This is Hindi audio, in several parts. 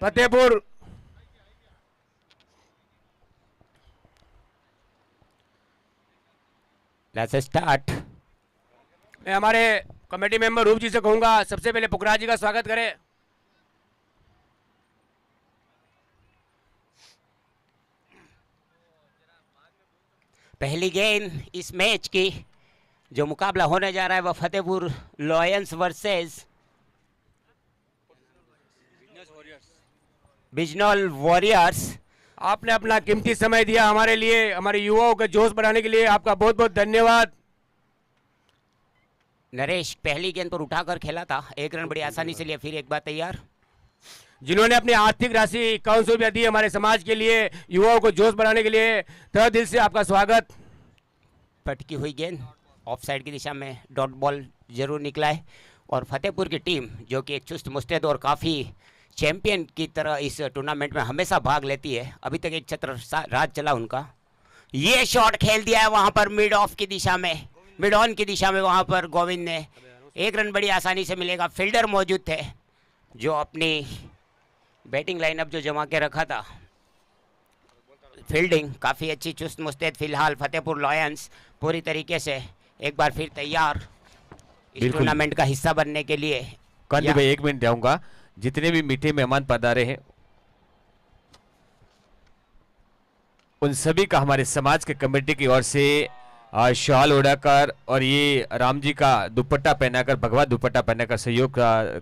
Fatehpur let's start. मैं हमारे कमेटी मेंबर रूप जी से कहूंगा सबसे पहले पुखराज जी का स्वागत करें। पहली गेंद इस मैच की जो मुकाबला होने जा रहा है वह Fatehpur lions versus Bijnor warriors. आपने अपना कीमती समय दिया हमारे लिए, हमारे युवाओं का जोश बढ़ाने के लिए आपका बहुत बहुत धन्यवाद। नरेश पहली गेंद पर उठाकर खेला था, एक रन बड़ी आसानी से लिया। फिर एक बार तैयार, जिन्होंने अपनी आर्थिक राशि 51 रुपया दी हमारे समाज के लिए, युवाओं को जोश बढ़ाने के लिए, तहे दिल से आपका स्वागत। पटकी हुई गेंद ऑफ साइड की दिशा में डॉट बॉल जरूर निकला है। और फतेहपुर की टीम जो कि एक चुस्त मुस्तैद और काफ़ी चैंपियन की तरह इस टूर्नामेंट में हमेशा भाग लेती है, अभी तक एक छत्र राज चला उनका। ये शॉट खेल दिया है वहां पर मिड ऑफ की दिशा में, मिड ऑन की दिशा में, वहां पर गोविंद ने एक रन बड़ी आसानी से मिलेगा। फील्डर मौजूद थे जो अपनी बैटिंग लाइनअप जो जमा के रखा था, फील्डिंग काफ़ी अच्छी चुस्त मुस्तैद। फिलहाल फतेहपुर लॉयंस पूरी तरीके से एक बार फिर तैयार इस टूर्नामेंट का हिस्सा बनने के लिए। कांति भाई 1 मिनट जाऊंगा, जितने भी मीठे मेहमान पधारे हैं उन सभी का हमारे समाज के कमेटी की ओर से शॉल उड़ाकर और ये राम जी का दुपट्टा पहनाकर, भगवा दुपट्टा पहनाकर सहयोग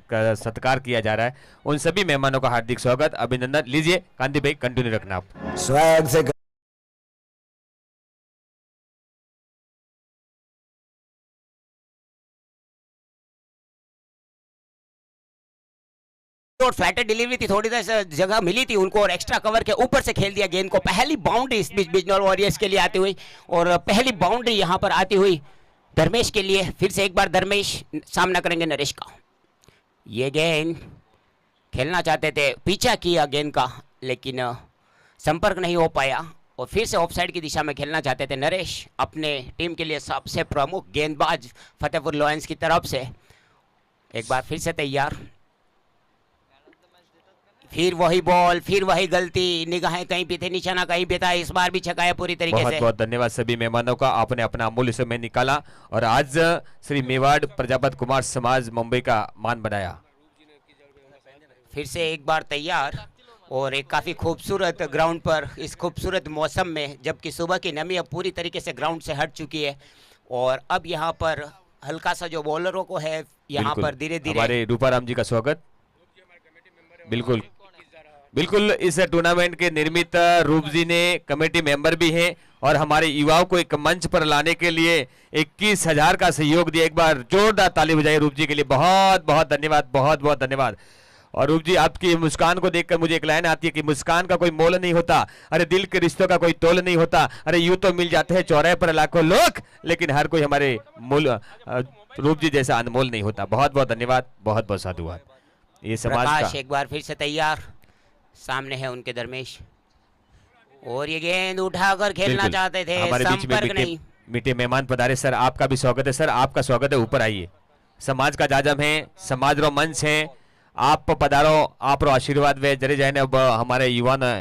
का सत्कार किया जा रहा है। उन सभी मेहमानों का हार्दिक स्वागत, अभिनंदन। लीजिए कांति भाई, कंटिन्यू रखना आप स्वैग से। और फ्लैटेड डिलीवरी थी, थोड़ी देर जगह मिली थी उनको और एक्स्ट्रा कवर के ऊपर से खेल दिया गेंद को। पहली बाउंड्री इस बीच बिजनौर वॉरियर्स के लिए आती हुई, और पहली बाउंड्री यहां पर आती हुई धर्मेश के लिए। फिर से एक बार धर्मेश सामना करेंगे नरेश का। ये गेंद खेलना चाहते थे, पीछा किया गेंद का लेकिन संपर्क नहीं हो पाया, और फिर से ऑफ साइड की दिशा में खेलना चाहते थे नरेश, अपने टीम के लिए सबसे प्रमुख गेंदबाज फतेहपुर लॉयंस की तरफ से। एक बार फिर से तैयार, फिर वही बॉल, फिर वही गलती, निगाहें कहीं पे थे, निशाना कहीं पे था। इस बार भी छकाया पूरी तरीके से। बहुत बहुत धन्यवाद सभी मेहमानों का, आपने अपना अमूल्य समय निकाला और आज श्री मेवाड़ प्रजापत कुमार समाज मुंबई का मान बनाया। फिर से एक बार तैयार, और एक काफी खूबसूरत ग्राउंड पर इस खूबसूरत मौसम में, जबकि सुबह की नमी अब पूरी तरीके से ग्राउंड से हट चुकी है, और अब यहाँ पर हल्का सा जो बॉलरों को है यहाँ पर धीरे धीरे। हमारे रूपाराम जी का स्वागत। बिल्कुल बिल्कुल, इस टूर्नामेंट के निर्मित रूप जी ने कमेटी मेंबर भी हैं और हमारे युवाओं को एक मंच पर लाने के लिए 21,000 का सहयोग दिया। एक बार जोरदार ताली बजाइए रूप जी के लिए। बहुत बहुत धन्यवाद, बहुत बहुत धन्यवाद। और रूप जी, आपकी मुस्कान को देखकर मुझे एक लाइन आती है कि मुस्कान का कोई मोल नहीं होता, अरे दिल के रिश्तों का कोई तोल नहीं होता, अरे यूं तो मिल जाते हैं चौराहे पर लाखों लोग, लेकिन हर कोई हमारे मूल रूप जी जैसा अनमोल नहीं होता। बहुत बहुत धन्यवाद, बहुत बहुत साधुवाद। ये समाज का एक बार फिर से तैयार, सामने है उनके धर्मेश, और ये गेंद उठाकर खेलना चाहते थे, हमारे बीच में मीठे मेहमान पधारे। सर आपका भी स्वागत है। सर आपका स्वागत है, ऊपर आइए। समाज का जाजम है, समाज रो मंच है, आप पधारो, आप रो आशीर्वाद वे जरे जाए अब हमारे युवा ने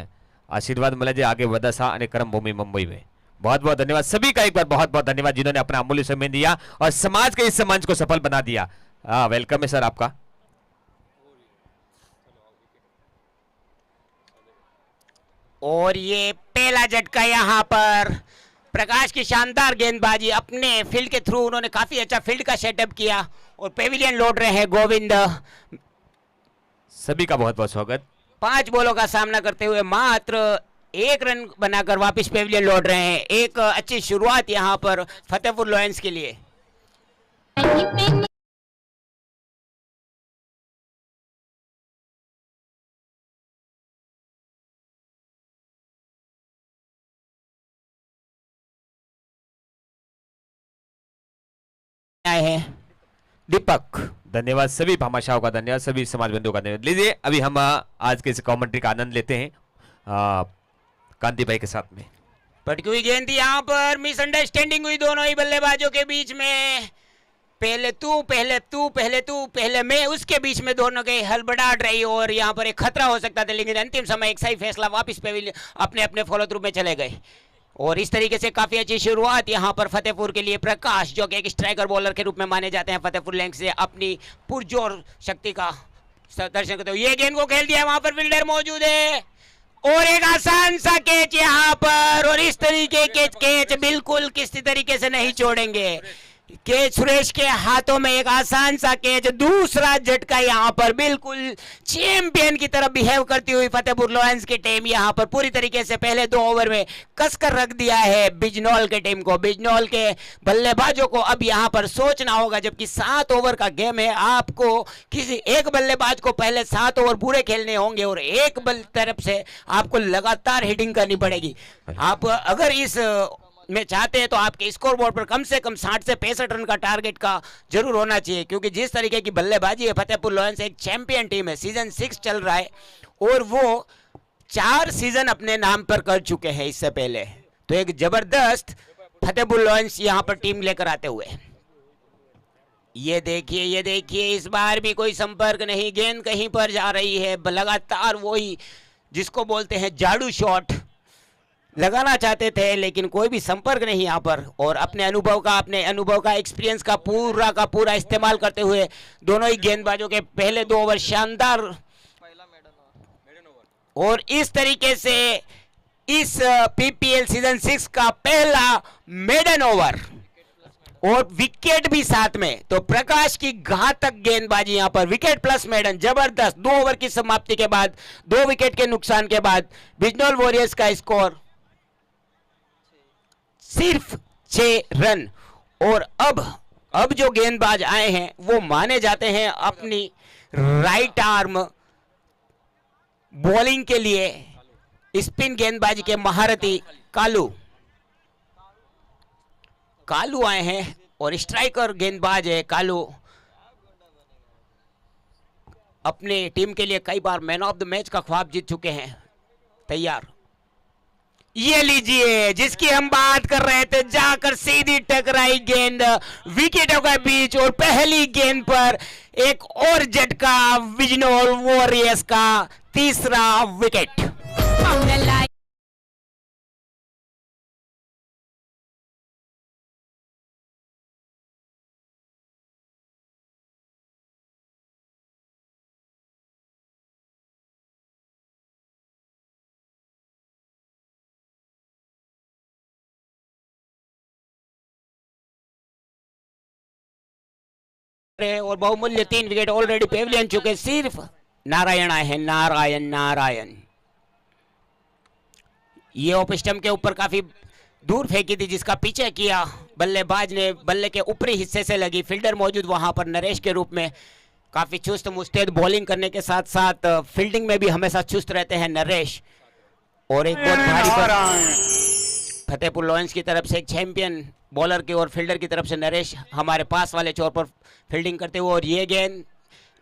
आशीर्वाद मिले जे आगे वधा सा अने कर्म भूमि मुंबई में। बहुत बहुत धन्यवाद सभी का, एक बार बहुत बहुत धन्यवाद जिन्होंने अपना अमूल्य समय दिया और समाज के इस मंच को सफल बना दिया। वेलकम है सर आपका। और ये पहला झटका यहाँ पर प्रकाश की शानदार गेंदबाजी, अपने फील्ड के थ्रू उन्होंने काफी अच्छा फील्ड का सेटअप किया और पेविलियन लौट रहे हैं गोविंद। सभी का बहुत बहुत स्वागत। 5 बॉलों का सामना करते हुए मात्र 1 रन बनाकर वापस पेविलियन लौट रहे हैं। एक अच्छी शुरुआत यहाँ पर फतेहपुर लॉयंस के लिए। है दीपक, धन्यवाद सभी भामाशाहों का, धन्यवाद सभी समाज बंधुओं का धन्यवाद। लीजिए अभी हम आज के इस कमेंट्री का आनंद लेते हैं कांति भाई के साथ में। पटकी हुई गेंद यहाँ पर मिसअंडरस्टैंडिंग हुई दोनों ही बल्लेबाजों के बीच में, पहले तू पहले तू पहले तू पहले मैं, उसके बीच में दोनों के हड़बड़ाहट रही और यहाँ पर एक खतरा हो सकता था, लेकिन अंतिम समय एक सही फैसला, वापस पेविलियन अपने अपने फॉलो थ्रू में चले गए। और इस तरीके से काफी अच्छी शुरुआत यहाँ पर फतेहपुर के लिए। प्रकाश जो कि एक स्ट्राइकर बॉलर के रूप में माने जाते हैं फतेहपुर लैंक से, अपनी पुरजोर शक्ति का दर्शन करते हुए ये गेंद को खेल दिया, वहां पर फील्डर मौजूद है और एक आसान सा कैच यहाँ पर, और इस तरीके के कैच बिल्कुल किसी तरीके से नहीं छोड़ेंगे। कैच सुरेश के हाथों में एक आसान सा कैच, दूसरा झटका यहाँ पर बिल्कुल चैंपियन की तरफ बिहेव करती हुई फतेहपुर लॉयंस की टीम यहाँ पर पूरी तरीके से पहले 2 ओवर में कसकर रख दिया है बिजनौर के टीम को। बिजनौर के बल्लेबाजों को अब यहाँ पर सोचना होगा, जबकि 7 ओवर का गेम है, आपको किसी एक बल्लेबाज को पहले 7 ओवर पूरे खेलने होंगे और एक बल तरफ से आपको लगातार हिटिंग करनी पड़ेगी। आप अगर इस में चाहते हैं तो आपके स्कोर बोर्ड पर कम से कम 60 से 65 रन का टारगेट का जरूर होना चाहिए, क्योंकि जिस तरीके की बल्लेबाजी है, फतेहपुर लॉयंस एक चैंपियन टीम है, सीजन 6 चल रहा है और वो 4 सीजन अपने नाम पर कर चुके हैं इससे पहले। तो एक जबरदस्त फतेहपुर लॉयंस यहां पर टीम लेकर आते हुए। ये देखिए इस बार भी कोई संपर्क नहीं, गेंद कहीं पर जा रही है, लगातार वही जिसको बोलते हैं जादू शॉट लगाना चाहते थे, लेकिन कोई भी संपर्क नहीं यहाँ पर। और अपने अनुभव का एक्सपीरियंस का पूरा इस्तेमाल करते हुए दोनों ही गेंदबाजों के पहले 2 ओवर शानदार, और इस तरीके से इस पीपीएल सीजन 6 का पहला मेडन ओवर और विकेट भी साथ में। तो प्रकाश की घातक गेंदबाजी यहां पर, विकेट प्लस मेडन, जबरदस्त। 2 ओवर की समाप्ति के बाद 2 विकेट के नुकसान के बाद बिजनौर वॉरियर्स का स्कोर सिर्फ 6 रन। और अब जो गेंदबाज आए हैं वो माने जाते हैं अपनी राइट आर्म बॉलिंग के लिए, स्पिन गेंदबाजी के महारथी कालू आए हैं और स्ट्राइकर गेंदबाज है कालू। अपने टीम के लिए कई बार मैन ऑफ द मैच का ख्वाब जीत चुके हैं। तैयार, ये लीजिए जिसकी हम बात कर रहे थे, जाकर सीधी टकराई गेंद विकेटों के बीच, और पहली गेंद पर एक और झटका, बिजनौर वॉरियर्स का तीसरा विकेट। और बहुमूल्य 3 विकेट ऑलरेडी पेविलियन चुके, सिर्फ नारायण आए हैं, नारायण। ये ऑफ स्टंप के ऊपर काफी दूर फेंकी थी, जिसका पीछे किया बल्लेबाज ने, बल्ले के ऊपरी हिस्से से लगी। फील्डर मौजूद वहां पर नरेश के रूप में, काफी चुस्त मुस्तैद बॉलिंग करने के साथ साथ फील्डिंग में भी हमेशा चुस्त रहते हैं नरेश। और एक बहुत भारी पर फतेहपुर लॉयंस की तरफ से एक चैंपियन बॉलर की और फील्डर की तरफ से नरेश हमारे पास वाले छोर पर फील्डिंग करते हुए, और ये गेंद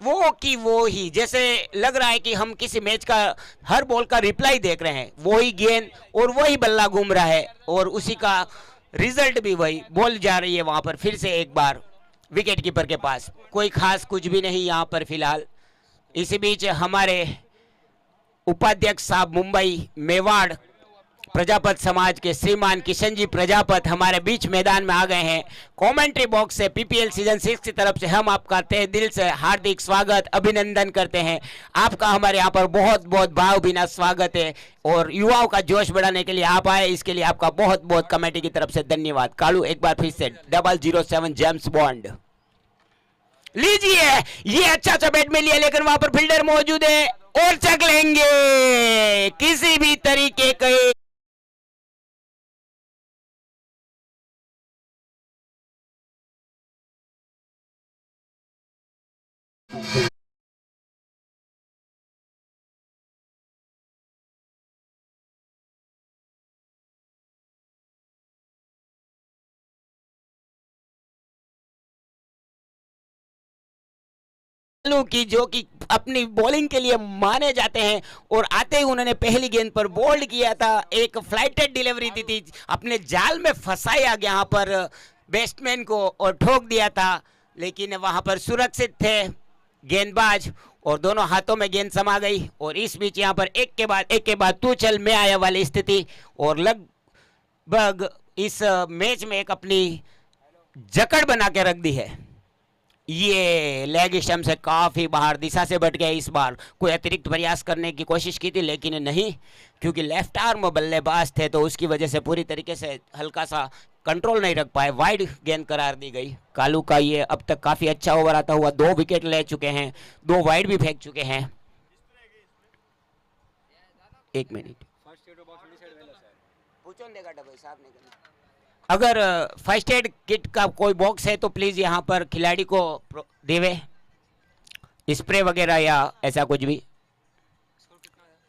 वो ही जैसे लग रहा है कि हम किसी मैच का हर बॉल का रिप्लाई देख रहे हैं। वही गेंद और वही बल्ला घूम रहा है और उसी का रिजल्ट भी वही, बॉल जा रही है वहां पर फिर से एक बार विकेट कीपर के पास। कोई खास कुछ भी नहीं यहां पर फिलहाल। इसी बीच हमारे उपाध्यक्ष साहब मुंबई मेवाड़ प्रजापत समाज के श्रीमान किशन जी प्रजापत हमारे बीच मैदान में आ गए हैं। कमेंट्री बॉक्स से पीपीएल सीजन 6 की तरफ से हम आपका तहे दिल से हार्दिक स्वागत अभिनंदन करते हैं। आपका हमारे यहाँ पर बहुत बहुत भावभीना स्वागत है और युवाओं का जोश बढ़ाने के लिए आप आए, इसके लिए आपका बहुत बहुत कमेटी की तरफ से धन्यवाद। कालू एक बार फिर से 007 जेम्स बॉन्ड लीजिए। ये अच्छा सा बैट में लिया, लेकिन वहां पर फील्डर मौजूद है और चक लेंगे किसी भी तरीके के। की जो कि अपनी बॉलिंग के लिए माने जाते हैं और आते ही उन्होंने पहली गेंद पर बोल्ड किया था, एक फ्लाइटेड डिलीवरी दी थी, अपने जाल में फंसाया यहाँ पर बैट्समैन को और ठोक दिया था। लेकिन वहां पर सुरक्षित थे गेंदबाज और दोनों हाथों में गेंद समा गई और इस बीच यहाँ पर एक के बाद तू चल मैं आया वाली स्थिति और लगभग इस मैच में एक अपनी जकड़ बना के रख दी है। ये लेग स्टंप से काफी बाहर दिशा से भट गया। इस बार कोई अतिरिक्त प्रयास करने की कोशिश की थी लेकिन नहीं, क्योंकि लेफ्ट आर्म बल्लेबाज थे तो उसकी वजह से पूरी तरीके से हल्का सा कंट्रोल नहीं रख पाए। वाइड गेंद करार दी गई। कालू का ये अब तक काफी अच्छा ओवर आता हुआ 2 विकेट ले चुके हैं, 2 वाइड भी फेंक चुके हैं। 1 मिनट अगर फर्स्ट एड किट का कोई बॉक्स है तो प्लीज यहाँ पर खिलाड़ी को देवे, स्प्रे वगैरह या ऐसा कुछ भी।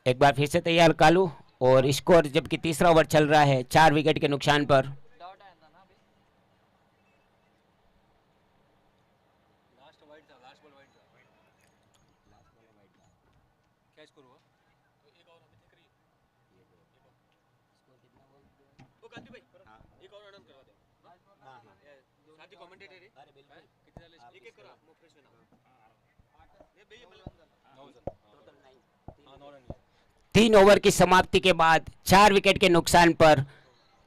एक बार फिर से तैयार कालू और स्कोर जबकि तीसरा ओवर चल रहा है 4 विकेट के नुकसान पर। तीन ओवर की समाप्ति के बाद 4 विकेट के नुकसान पर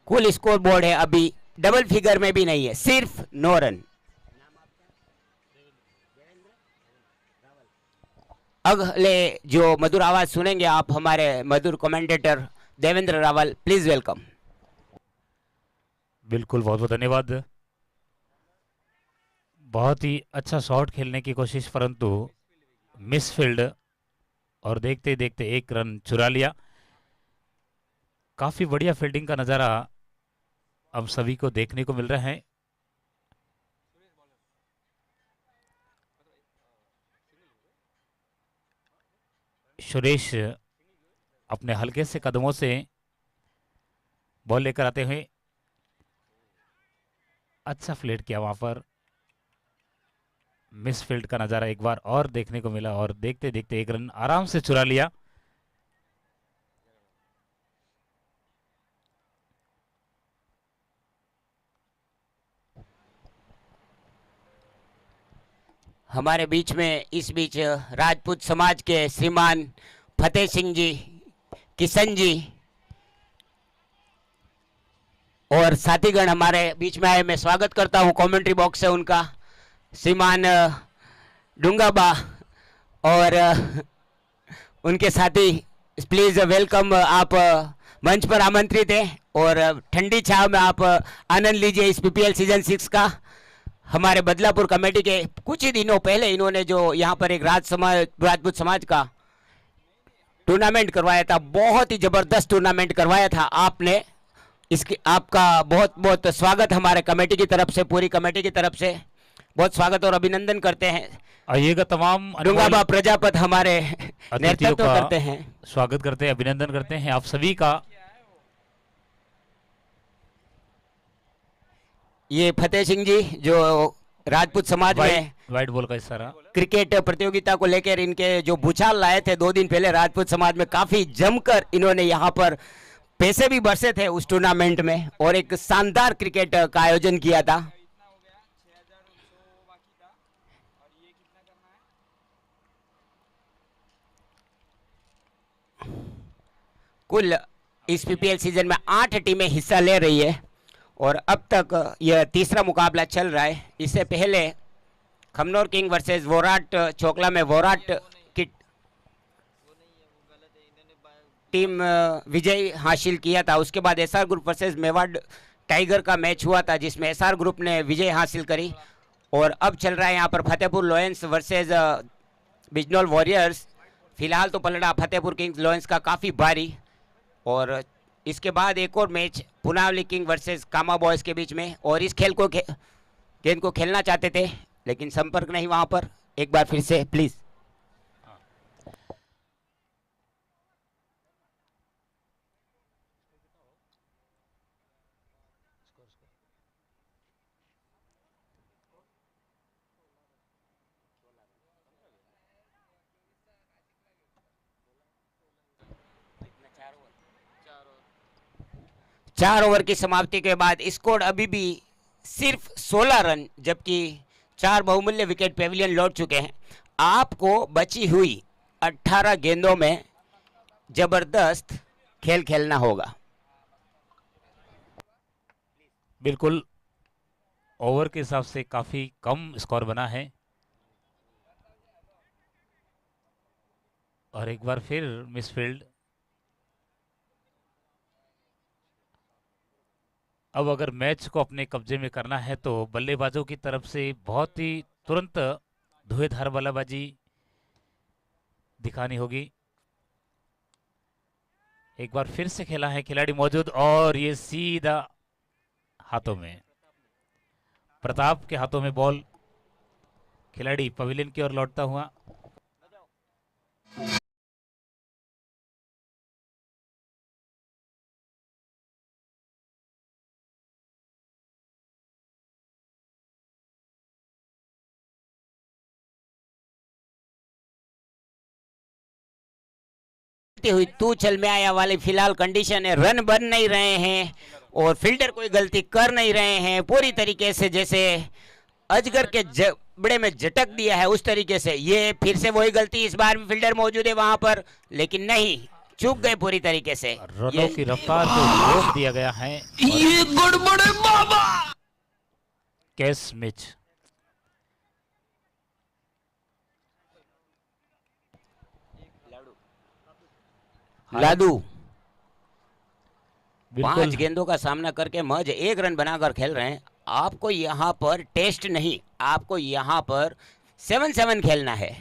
कुल स्कोर बोर्ड है अभी डबल फिगर में भी नहीं है, सिर्फ 9 रन। अगले जो मधुर आवाज सुनेंगे आप हमारे मधुर commentator Devendra Rawal, please welcome. बिल्कुल, बहुत बहुत धन्यवाद। बहुत ही अच्छा शॉट खेलने की कोशिश परंतु मिसफील्ड और देखते ही देखते 1 रन चुरा लिया। काफी बढ़िया फील्डिंग का नजारा अब सभी को देखने को मिल रहा है। सुरेश अपने हल्के से कदमों से बॉल लेकर आते हुए अच्छा फ्लेट किया। वहां पर मिसफील्ड का नजारा एक बार और देखने को मिला और देखते देखते 1 रन आराम से चुरा लिया। हमारे बीच में इस बीच राजपूत समाज के श्रीमान फतेह सिंह जी, किशन जी और साथीगण हमारे बीच में आए। मैं स्वागत करता हूं कमेंट्री बॉक्स से उनका, श्रीमान डूंगाबा और उनके साथी। प्लीज वेलकम, आप मंच पर आमंत्रित हैं और ठंडी छाव में आप आनंद लीजिए इस पीपीएल सीजन 6 का। हमारे बदलापुर कमेटी के कुछ ही दिनों पहले इन्होंने जो यहाँ पर एक राजपूत समाज का टूर्नामेंट करवाया था, बहुत ही जबरदस्त टूर्नामेंट करवाया था आपने। इसकी आपका बहुत बहुत स्वागत हमारे कमेटी की तरफ से, पूरी कमेटी की तरफ से बहुत स्वागत और अभिनंदन करते हैं। आइएगा, तमाम डूंगाबा प्रजापत हमारे नेतृत्व करते हैं, स्वागत करते हैं, अभिनंदन करते हैं आप सभी का। ये फतेह सिंह जी जो राजपूत समाज में वाइट बॉल का इशारा क्रिकेट प्रतियोगिता को लेकर इनके जो भूचाल लाए थे 2 दिन पहले राजपूत समाज में, काफी जमकर इन्होंने यहाँ पर पैसे भी बरसे थे उस टूर्नामेंट में और एक शानदार क्रिकेट का आयोजन किया था। कुल इस पीपीएल सीजन में 8 टीमें हिस्सा ले रही है और अब तक यह तीसरा मुकाबला चल रहा है। इससे पहले खमनोर किंग वर्सेस वोराट चोकला में वोराट की टीम विजय हासिल किया था। उसके बाद SR group versus Mewar tiger का मैच हुआ था जिसमें एसआर ग्रुप ने विजय हासिल करी और अब चल रहा है यहाँ पर Fatehpur lions versus Bijnor warriors. फिलहाल तो पलड़ा फतेहपुर किंग्स लॉयंस का काफ़ी भारी और इसके बाद एक और मैच पुनावली किंग वर्सेस कामा बॉयज़ के बीच में और इस खेल को गेंद को खेलना चाहते थे लेकिन संपर्क नहीं वहाँ पर। एक बार फिर से प्लीज़। चार ओवर की समाप्ति के बाद स्कोर अभी भी सिर्फ 16 रन, जबकि 4 बहुमूल्य विकेट पेविलियन लौट चुके हैं। आपको बची हुई 18 गेंदों में जबरदस्त खेल खेलना होगा। बिल्कुल ओवर के हिसाब से काफी कम स्कोर बना है और एक बार फिर मिसफील्ड। अब अगर मैच को अपने कब्जे में करना है तो बल्लेबाजों की तरफ से बहुत ही तुरंत धुएंधार बल्लेबाजी दिखानी होगी। एक बार फिर से खेला है, खिलाड़ी मौजूद और ये सीधा हाथों में, प्रताप के हाथों में बॉल, खिलाड़ी पवेलियन की ओर लौटता हुआ। हुई तू चल में आया वाली फिलहाल कंडीशन है, रन बन नहीं रहे हैं और फील्डर कोई गलती कर नहीं रहे हैं। पूरी तरीके से जैसे अजगर के जबड़े में झटक दिया है उस तरीके से। ये फिर से वही गलती, इस बार भी फील्डर मौजूद है वहां पर लेकिन नहीं, चूक गए पूरी तरीके से। रनों की रफ्तार को रोक दिया गया है। ये गड़बड़े बाबा। कैस मिच लादू बिल्कुल 5 गेंदों का सामना करके महज 1 रन बनाकर खेल रहे हैं। आपको यहां पर टेस्ट नहीं, आपको यहां पर 7-7 खेलना है।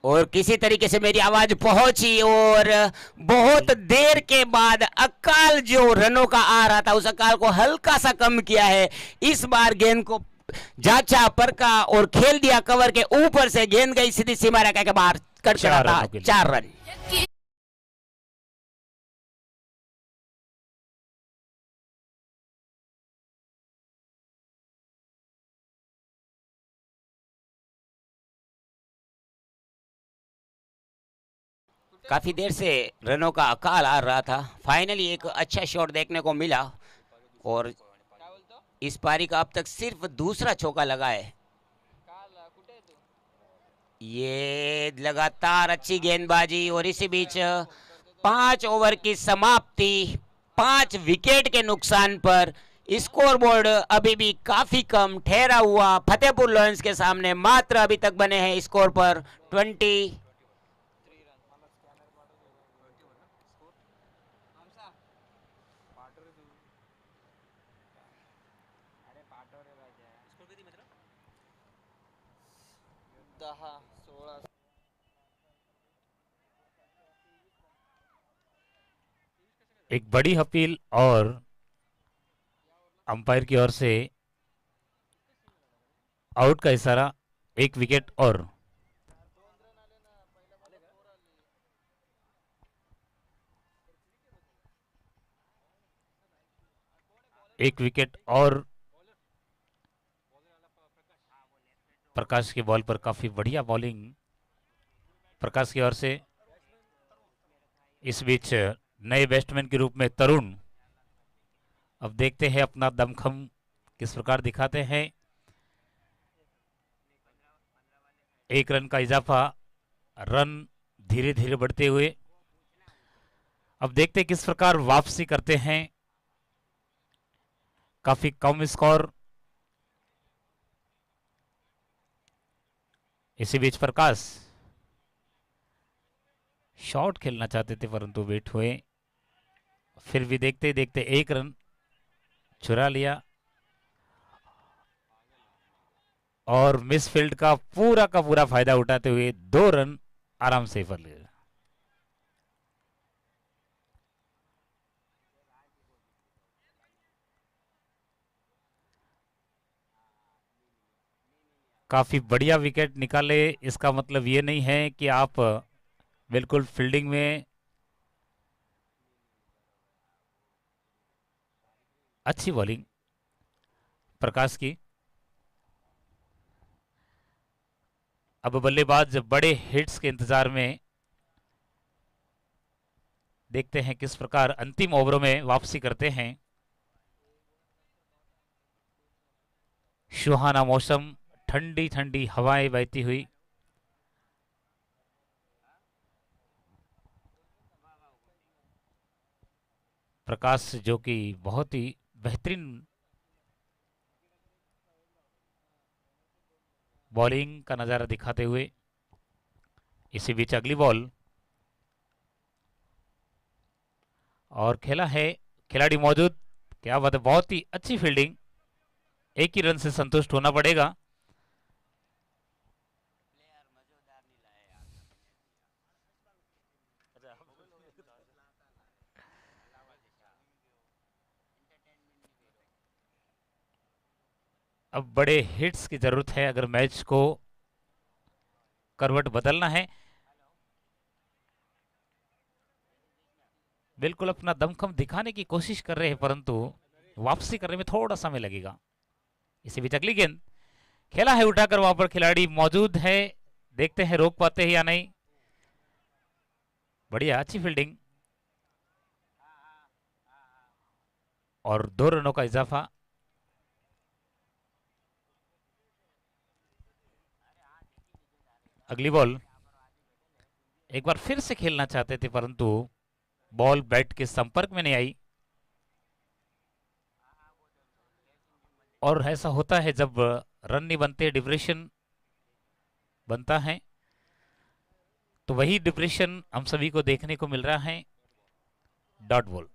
और किसी तरीके से मेरी आवाज पहुंची और बहुत देर के बाद अकाल जो रनों का आ रहा था उस अकाल को हल्का सा कम किया है। इस बार गेंद को जांचा परका और खेल दिया कवर के ऊपर से, गेंद गई सीधी सीमा रेखा के बाहर, कट चला था 4 रन। काफी देर से रनों का अकाल आ रहा था, फाइनली एक अच्छा शॉट देखने को मिला और इस पारी का अब तक सिर्फ दूसरा चौका लगा है। ये लगातार अच्छी गेंदबाजी और इसी बीच 5 ओवर की समाप्ति 5 विकेट के नुकसान पर। स्कोरबोर्ड अभी भी काफी कम ठहरा हुआ फतेहपुर लायंस के सामने मात्र अभी तक बने हैं स्कोर पर 20। एक बड़ी अपील और अंपायर की ओर से आउट का इशारा, 1 विकेट और। एक विकेट और प्रकाश के बॉल पर। काफी बढ़िया बॉलिंग प्रकाश की ओर से। इस बीच नए बैट्समैन के रूप में तरुण अब देखते हैं अपना दमखम किस प्रकार दिखाते हैं। 1 रन का इजाफा, रन धीरे धीरे बढ़ते हुए। अब देखते हैं किस प्रकार वापसी करते हैं। काफी कम स्कोर। इसी बीच प्रकाश शॉट खेलना चाहते थे परंतु वेट हुए, फिर भी देखते देखते 1 रन चुरा लिया और मिसफील्ड का पूरा फायदा उठाते हुए 2 रन आराम से कर लिए। काफी बढ़िया विकेट निकाले, इसका मतलब ये नहीं है कि आप बिल्कुल फील्डिंग में अच्छी बॉलिंग प्रकाश की। अब बल्लेबाज बड़े हिट्स के इंतजार में, देखते हैं किस प्रकार अंतिम ओवरों में वापसी करते हैं। सुहाना मौसम, ठंडी ठंडी हवाएं बहती हुई। प्रकाश जो कि बहुत ही बेहतरीन बॉलिंग का नजारा दिखाते हुए। इसी बीच अगली बॉल और खेला है, खिलाड़ी मौजूद। क्या बात है, बहुत ही अच्छी फील्डिंग। एक ही रन से संतुष्ट होना पड़ेगा। अब बड़े हिट्स की जरूरत है अगर मैच को करवट बदलना है। बिल्कुल अपना दमखम दिखाने की कोशिश कर रहे हैं, परंतु वापसी करने में थोड़ा समय लगेगा। इसी बीच अगली गेंद खेला है उठाकर, वहां पर खिलाड़ी मौजूद है। देखते हैं रोक पाते हैं या नहीं। बढ़िया, अच्छी फील्डिंग और 2 रनों का इजाफा। अगली बॉल एक बार फिर से खेलना चाहते थे, परंतु बॉल बैट के संपर्क में नहीं आई। और ऐसा होता है जब रन नहीं बनते, डिप्रेशन बनता है। तो वही डिप्रेशन हम सभी को देखने को मिल रहा है। डॉट बॉल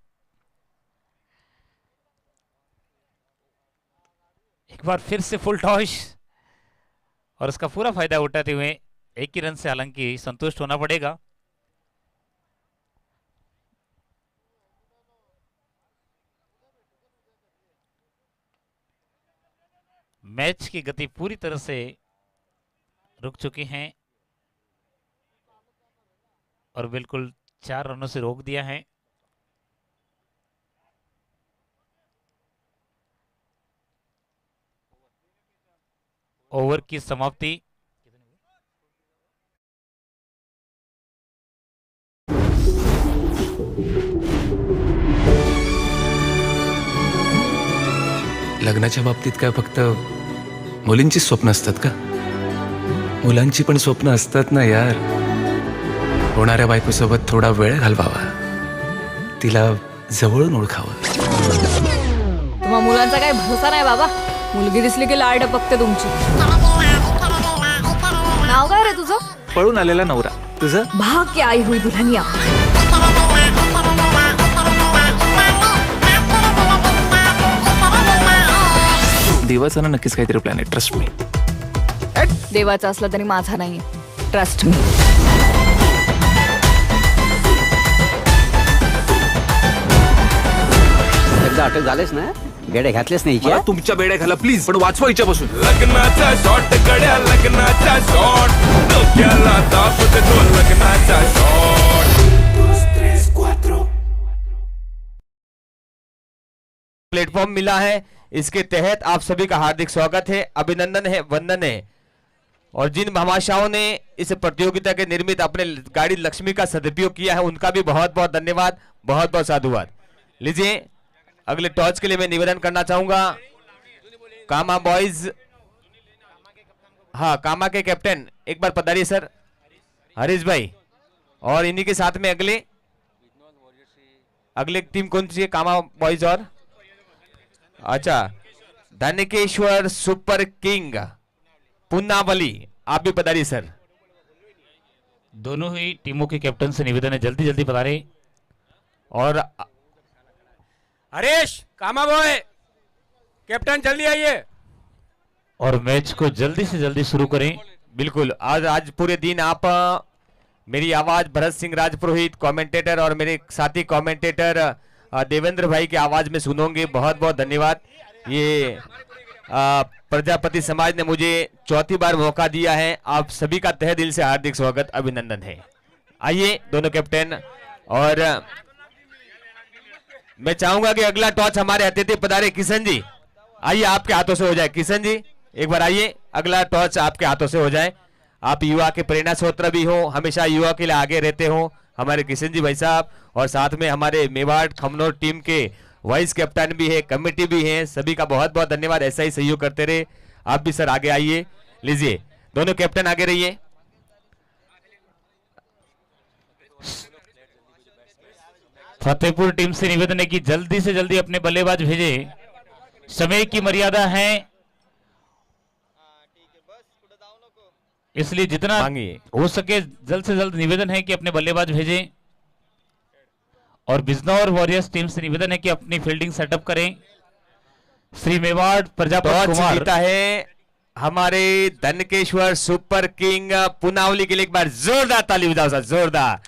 एक बार फिर से फुल टॉस और उसका पूरा फायदा उठाते हुए एक ही रन से हालांकि संतुष्ट होना पड़ेगा। मैच की गति पूरी तरह से रुक चुकी है और बिल्कुल 4 रनों से रोक दिया है। ओवर की समाप्ति। लग्नाच्या बाबतीत काय फक्त मुलींची स्वप्न असतात का? मुलांची पण स्वप्न असतात ना यार. होणाऱ्या बायकोसोबत थोडा वेळ घालवावा, तिला जवळून ओळखावं. तुम्हा मुलांचा काय भरोसा नाही बाबा. मुलगी दिसली की लाड पकते तुमची. नाव काय रे तुझं? पळून आलेला नवरा. तुझं? भाग्य आई हुई दुल्हनिया. देवाचं नक्कीच काहीतरी प्लॅन आहे. Trust me. देवाचा असला तरी माझा नाही. Trust me. एकदा अटक झालेस ना, बेडे घातलेस नाही मला तुमच्या बेड्या घाला प्लीज, पण वाचवा हिच्यापासून. लग्नाचा शॉट गड्या, लग्नाचा शॉट डोक्याला दाबत तो लग्नाचा शॉट. प्लेटफॉर्म मिला है, इसके तहत आप सभी का हार्दिक स्वागत है, अभिनंदन है, वंदन है। और जिन भामाशाहों ने इस प्रतियोगिता के निर्मित अपने गाड़ी लक्ष्मी का सदुपयोग किया है, उनका भी बहुत बहुत धन्यवाद, बहुत बहुत साधुवाद। लीजिए अगले टॉस के लिए मैं निवेदन करना चाहूंगा कामा बॉयज, हाँ कामा के कैप्टन एक बार पधारिए सर, हरीश भाई। और इन्हीं के साथ में अगले टीम कौन सी है? कामा बॉयज और अच्छा धनिकेश्वर सुपर किंग पुन्नावली, आप भी पधारिए सर। दोनों ही टीमों के कैप्टन से निवेदन है जल्दी जल्दी पधारें। और हरीश, कामा बॉय, कैप्टन जल्दी आइए और मैच को जल्दी से जल्दी शुरू करें। बिल्कुल, आज पूरे दिन आप मेरी आवाज भरत सिंह राजपुरोहित कमेंटेटर और मेरे साथी कमेंटेटर देवेंद्र भाई की आवाज में सुनोगे। बहुत बहुत धन्यवाद। ये प्रजापति समाज ने मुझे चौथी बार मौका दिया है, आप सभी का तहे दिल से हार्दिक स्वागत, अभिनंदन है। आइए दोनों कैप्टन, और मैं चाहूंगा कि अगला टॉस हमारे अतिथि पधारे किशन जी, आइए आपके हाथों से हो जाए। किशन जी एक बार आइए, अगला टॉस आपके हाथों से हो जाए। आप युवा के प्रेरणा स्रोत भी हो, हमेशा युवा के लिए आगे रहते हो हमारे किशन जी भाई साहब, और साथ में हमारे मेवाड़ खमनोर टीम के वाइस कैप्टन भी है, कमेटी भी है, सभी का बहुत बहुत धन्यवाद। ऐसा ही सहयोग करते रहे। आप भी सर आगे आइए, लीजिए दोनों कैप्टन आगे रहिए। फतेहपुर टीम से निवेदन है कि जल्दी से जल्दी अपने बल्लेबाज भेजे, समय की मर्यादा है, इसलिए जितना मांगिए। हो सके जल्द से जल्द निवेदन है कि अपने बल्लेबाज भेजें। और बिजनौर वॉरियर्स टीम से निवेदन है कि अपनी फील्डिंग सेटअप करें। श्री मेवाड़ प्रजापत टॉस कुमार जीता है हमारे धनकेश्वर सुपर किंग पुनावली के लिए, एक बार जोरदार ताली बजाओ सर, जोरदार।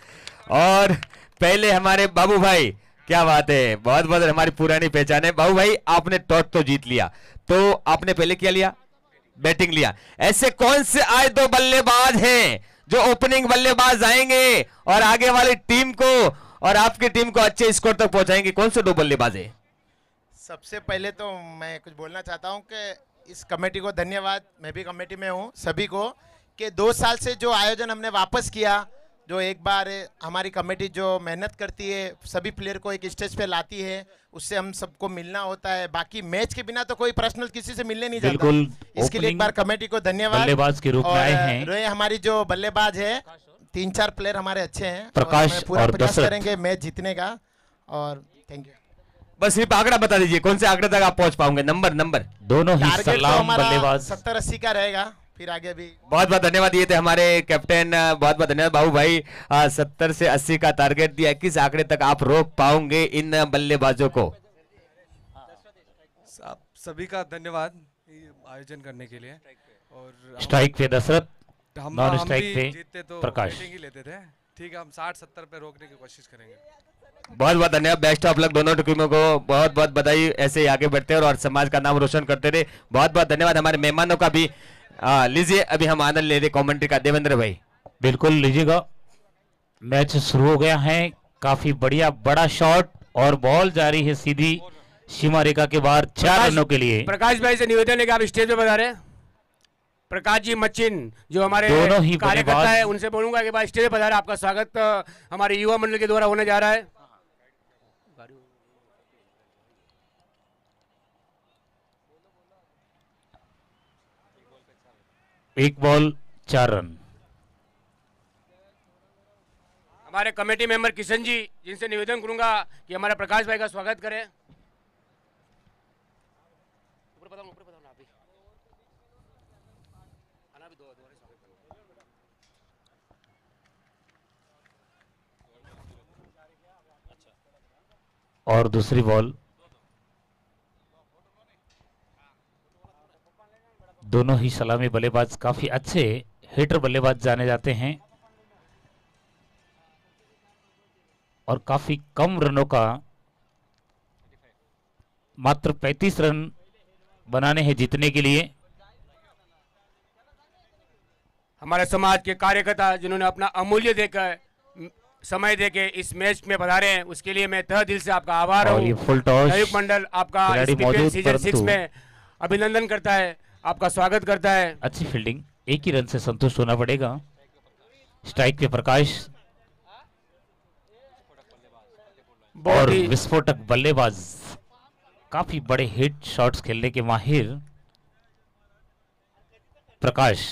और पहले हमारे बाबू भाई, क्या बात है, बहुत बहुत हमारी पुरानी पहचान है बाबू भाई, आपने टॉस तो जीत लिया, तो आपने पहले क्या लिया, बैटिंग लिया। ऐसे कौन से आए दो बल्लेबाज हैं जो ओपनिंग बल्लेबाज आएंगे और आगे वाली टीम को और आपकी टीम को अच्छे स्कोर तक पहुंचाएंगे, कौन से दो बल्लेबाज हैं? सबसे पहले तो मैं कुछ बोलना चाहता हूं कि इस कमेटी को धन्यवाद, मैं भी कमेटी में हूं, सभी को, कि 2 साल से जो आयोजन हमने वापस किया, जो एक बार हमारी कमेटी जो मेहनत करती है, सभी प्लेयर को एक स्टेज पे लाती है, उससे हम सबको मिलना होता है। बाकी मैच के बिना तो कोई पर्सनल किसी से मिलने नहीं जाता। बिल्कुल, इसके लिए एक बार कमेटी को धन्यवाद। बल्लेबाज के रूप में आए हैं। रहे हमारी जो बल्लेबाज है, 3-4 प्लेयर हमारे अच्छे हैं, प्रकाश और पूरा और प्रयास दशरथ। करेंगे मैच जीतने का। और थैंक यू। बस सिर्फ आंकड़ा बता दीजिए, कौन से आंकड़े तक आप पहुंच पाओगे, नंबर नंबर। दोनों ही टारगेट तो सलाम हमारा बल्लेबाज। 70-80 का रहेगा, फिर आगे भी। बहुत बहुत धन्यवाद, ये थे हमारे कैप्टन, बहुत बहुत धन्यवाद बाबू भाई। 70 से 80 का टारगेट दिया, किस आंकड़े तक आप रोक पाओगे इन बल्लेबाजों को? आप सभी का धन्यवाद ये आयोजन करने के लिए। और स्ट्राइक पे दशरथ, हम नॉन हम स्ट्राइक भी पे जीतते तो प्रकाश। बैटिंग ही लेते थे, ठीक है, हम 60-70 पे रोकने की कोशिश करेंगे। बहुत बहुत धन्यवाद, बेस्ट ऑफ लक दोनों टीमों को, बहुत बहुत बधाई, ऐसे ही आगे बढ़ते हैं और समाज का नाम रोशन करते रहे। बहुत बहुत धन्यवाद हमारे मेहमानों का भी। लीजिए अभी हम आनंद ले रहे कमेंट्री का, देवेंद्र भाई। बिल्कुल लीजिएगा। मैच शुरू हो गया है, काफी बढ़िया बड़ा शॉट और बॉल जा रही है सीधी सीमा रेखा के बाहर 4 रनों के लिए। प्रकाश भाई से निवेदन है कि आप स्टेज पे बता रहे हैं। प्रकाश जी मचिन जो हमारे दोनों ही कार्यकर्ता बल्लेबाज। है, उनसे बोलूंगा कि भाई स्टेज पे पधारे, आपका स्वागत हमारे युवा मंडल के द्वारा होने जा रहा है। एक बॉल 4 रन। हमारे कमेटी मेंबर किशन जी, जिनसे निवेदन करूंगा कि हमारे प्रकाश भाई का स्वागत करें। और दूसरी बॉल, दोनों ही सलामी बल्लेबाज काफी अच्छे हिटर बल्लेबाज जाने जाते हैं और काफी कम रनों का, मात्र 35 रन बनाने हैं जीतने के लिए। हमारे समाज के कार्यकर्ता जिन्होंने अपना अमूल्य देकर समय देके इस मैच में पधारे हैं, उसके लिए मैं तहे दिल से आपका आभार और हूं। ये फुल टॉस, संयुक्त मंडल आपका खिलाड़ी इस BPL मौजूद, सीजन 6 परंतु में अभिनंदन करता है, आपका स्वागत करता है। अच्छी फील्डिंग, एक ही रन से संतुष्ट होना पड़ेगा। स्ट्राइक पे प्रकाश और बहुत ही विस्फोटक बल्लेबाज, काफी बड़े हिट शॉट्स खेलने के माहिर प्रकाश।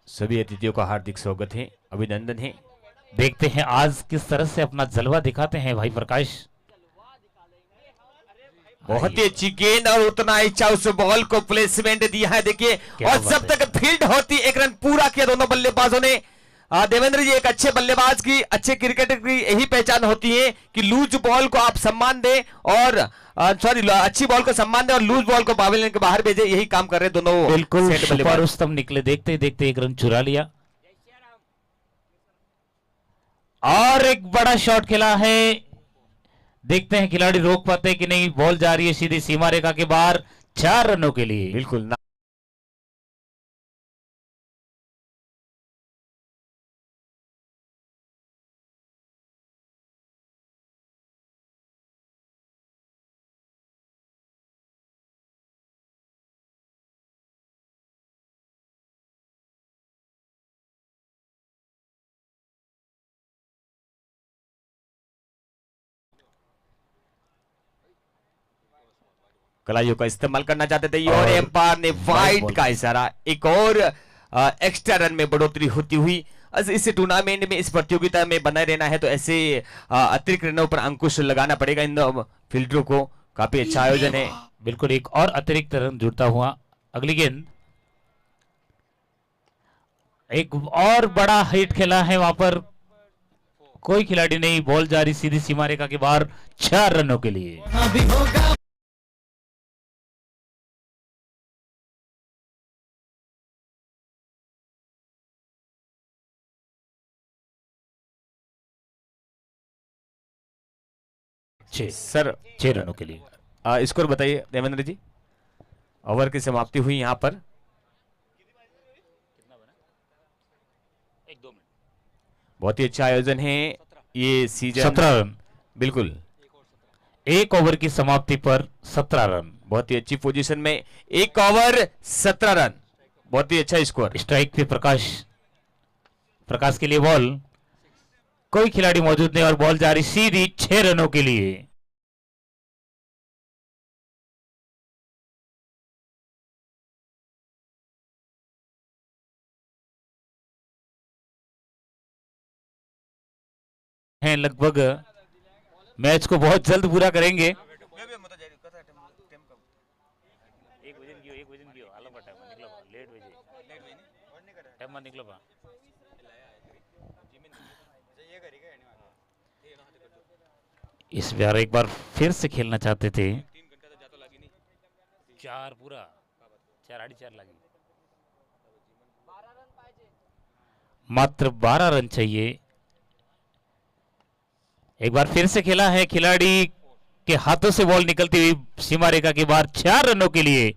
सभी अतिथियों का हार्दिक स्वागत है, अभिनंदन है। देखते हैं आज किस तरह से अपना जलवा दिखाते हैं भाई प्रकाश। बहुत ही अच्छी गेंद और उतना ही अच्छा उस बॉल को प्लेसमेंट दिया है, देखिए, क्या और बात जब है। तक फील्ड होती, एक रन पूरा किया दोनों बल्लेबाजों ने। देवेंद्र जी, एक अच्छे बल्लेबाज की, अच्छे क्रिकेटर की यही पहचान होती है कि लूज बॉल को आप सम्मान दें और सॉरी अच्छी बॉल को सम्मान दें और लूज बॉल को पवेलियन के बाहर भेजे, यही काम कर रहे दोनों बिल्कुल सेट बल्लेबाज। रुस्तम निकले, देखते ही देखते एक रन चुरा लिया और एक बड़ा शॉट खेला है। देखते हैं खिलाड़ी रोक पाते हैं कि नहीं। बॉल जा रही है सीधी सीमा रेखा के बाहर 4 रनों के लिए। बिल्कुल ना। कलाइयों का इस्तेमाल करना चाहते थे और एम्पायर ने वाइड का इशारा, एक और एक्स्ट्रा रन में बढ़ोतरी होती हुई। इस टूर्नामेंट में, इस प्रतियोगिता में बने रहना है तो ऐसे अतिरिक्त रनों पर अंकुश लगाना पड़ेगा इन फील्डरों को। काफी अच्छा आयोजन है। बिल्कुल, एक और अतिरिक्त रन जुड़ता हुआ। अगली गेंद, एक और बड़ा हिट खेला है वहां पर, कोई खिलाड़ी नहीं, बॉल जारी सीधी सीमा रेखा के बाहर 4 रनों के लिए। सर 6 रनों के लिए। स्कोर बताइए देवेंद्र जी। ओवर की समाप्ति हुई यहाँ पर। बहुत ही अच्छा आयोजन है ये सीजन। 17 रन, बिल्कुल, एक ओवर की समाप्ति पर 17 रन। बहुत ही अच्छी पोजीशन में 1 ओवर 17 रन, बहुत ही अच्छा स्कोर। स्ट्राइक पे प्रकाश के लिए बॉल, कोई खिलाड़ी मौजूद नहीं और बॉल जारी सीधी 6 रनों के लिए। हैं लगभग मैच को बहुत जल्द पूरा करेंगे। इस बार एक बार फिर से खेलना चाहते थे। 4 पूरा 4 लगी, मात्र 12 रन चाहिए। एक बार फिर से खेला है, खिलाड़ी के हाथों से बॉल निकलती हुई सीमा रेखा के बाहर 4 रनों के लिए।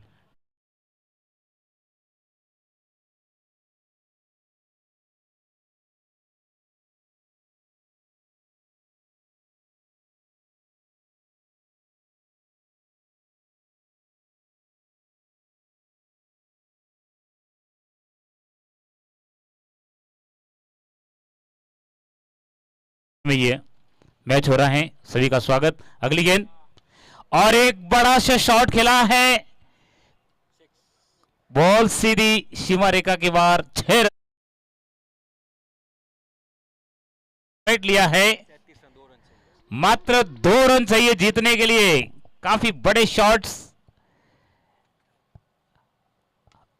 में ये मैच हो रहा है, सभी का स्वागत। अगली गेंद और एक बड़ा सा शॉट खेला है, बॉल सीधी सीमा रेखा के बाहर 6 रन लिया है। मात्र 2 रन चाहिए जीतने के लिए। काफी बड़े शॉट्स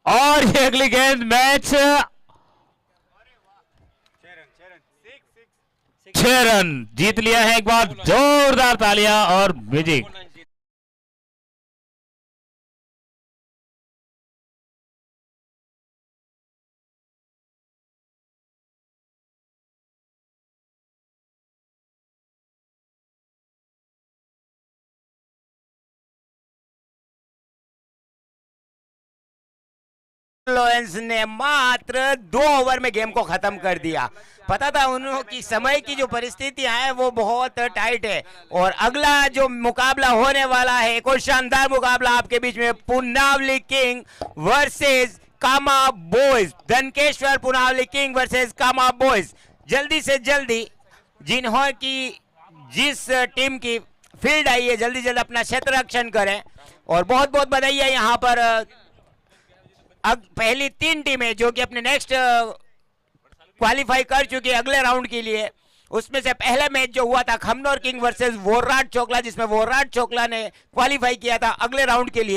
और ये अगली गेंद, मैच 6 रन जीत लिया है। एक बार जोरदार तालियां और म्यूजिक। लॉरेंस ने मात्र 2 ओवर में गेम को खत्म कर दिया। पता था उन्होंने की समय की जो परिस्थितियां हैं वो बहुत टाइट है और अगला जो मुकाबला होने वाला है, एक और शानदार मुकाबला आपके बीच में, पुनावली किंग वर्सेस कामा बॉयज। धनकेश्वर पुनावली किंग वर्सेस कामा बॉयज। जल्दी से जल्दी जिन्हों की जिस टीम की फील्ड आई है जल्दी जल्दी अपना क्षेत्र रक्षण करें और बहुत बहुत बधाई है यहाँ पर। अब पहली 3 टीमें जो कि अपने नेक्स्ट क्वालिफाई कर चुकी है अगले राउंड के लिए, उसमें से पहला मैच जो हुआ था खमनोर किंग वर्सेस वोराट चोकला, जिसमें वोराट चोकला ने क्वालिफाई किया था अगले राउंड के लिए।